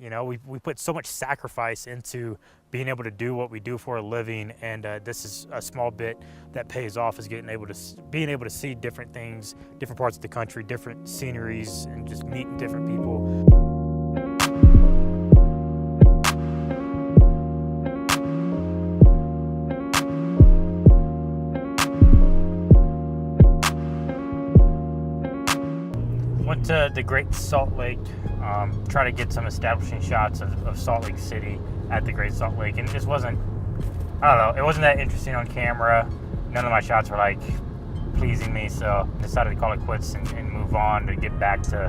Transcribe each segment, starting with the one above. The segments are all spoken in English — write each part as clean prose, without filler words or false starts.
You know, we put so much sacrifice into being able to do what we do for a living, and this is a small bit that pays off, is being able to see different things, different parts of the country, different sceneries, and just meeting different people. Went to the Great Salt Lake, try to get some establishing shots of Salt Lake City at the Great Salt Lake, and it just wasn't, I don't know, it wasn't that interesting on camera. None of my shots were like pleasing me, so I decided to call it quits and move on to get back to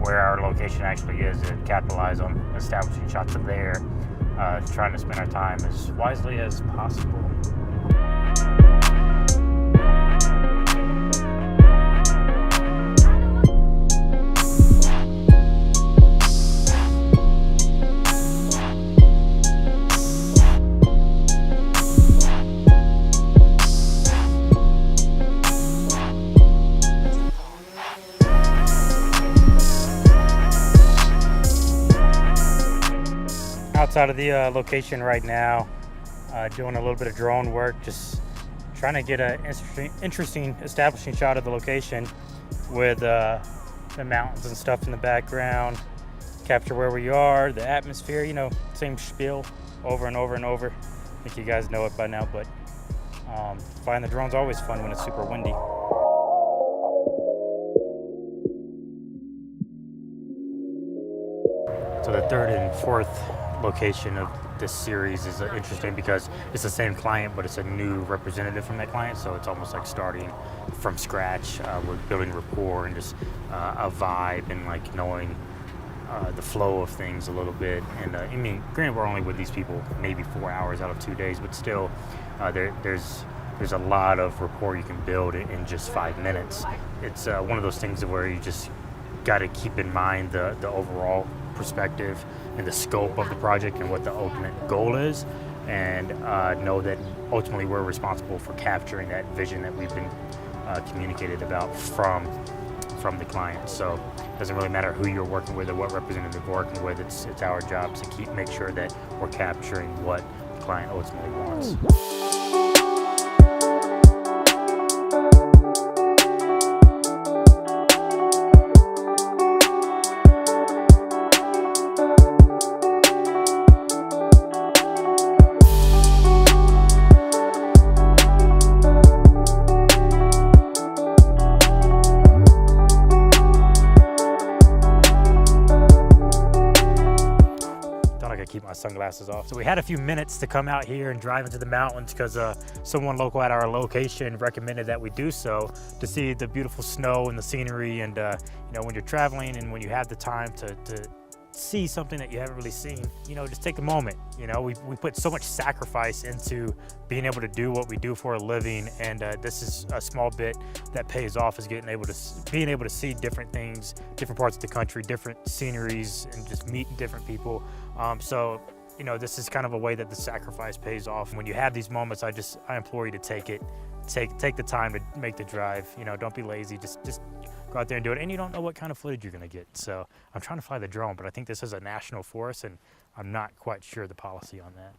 where our location actually is, to capitalize on establishing shots of there, trying to spend our time as wisely as possible. Outside of the location right now, doing a little bit of drone work, just trying to get an interesting establishing shot of the location with the mountains and stuff in the background, capture where we are, the atmosphere, you know, same spiel over and over and over. I think you guys know it by now, but flying the drone's always fun when it's super windy. So the third and fourth location of this series is interesting because it's the same client, but it's a new representative from that client, so it's almost like starting from scratch. We're building rapport and just a vibe, and like knowing the flow of things a little bit. And I mean, granted, we're only with these people maybe 4 hours out of 2 days, but still there's a lot of rapport you can build in just 5 minutes. It's one of those things where you just got to keep in mind the overall perspective and the scope of the project and what the ultimate goal is, and know that ultimately we're responsible for capturing that vision that we've been communicated about from the client. So it doesn't really matter who you're working with or what representative you're working with. It's our job to make sure that we're capturing what the client ultimately wants. Keep my sunglasses off. So we had a few minutes to come out here and drive into the mountains because someone local at our location recommended that we do so, to see the beautiful snow and the scenery. And you know, when you're traveling and when you have the time to see something that you haven't really seen, you know, just take a moment. You know, we put so much sacrifice into being able to do what we do for a living, and this is a small bit that pays off, is being able to see different things, different parts of the country, different sceneries, and just meeting different people. So you know, this is kind of a way that the sacrifice pays off. When you have these moments, I implore you to take the time to make the drive. You know, don't be lazy, just go out there and do it. And you don't know what kind of footage you're gonna get. So I'm trying to fly the drone, but I think this is a national forest, and I'm not quite sure the policy on that.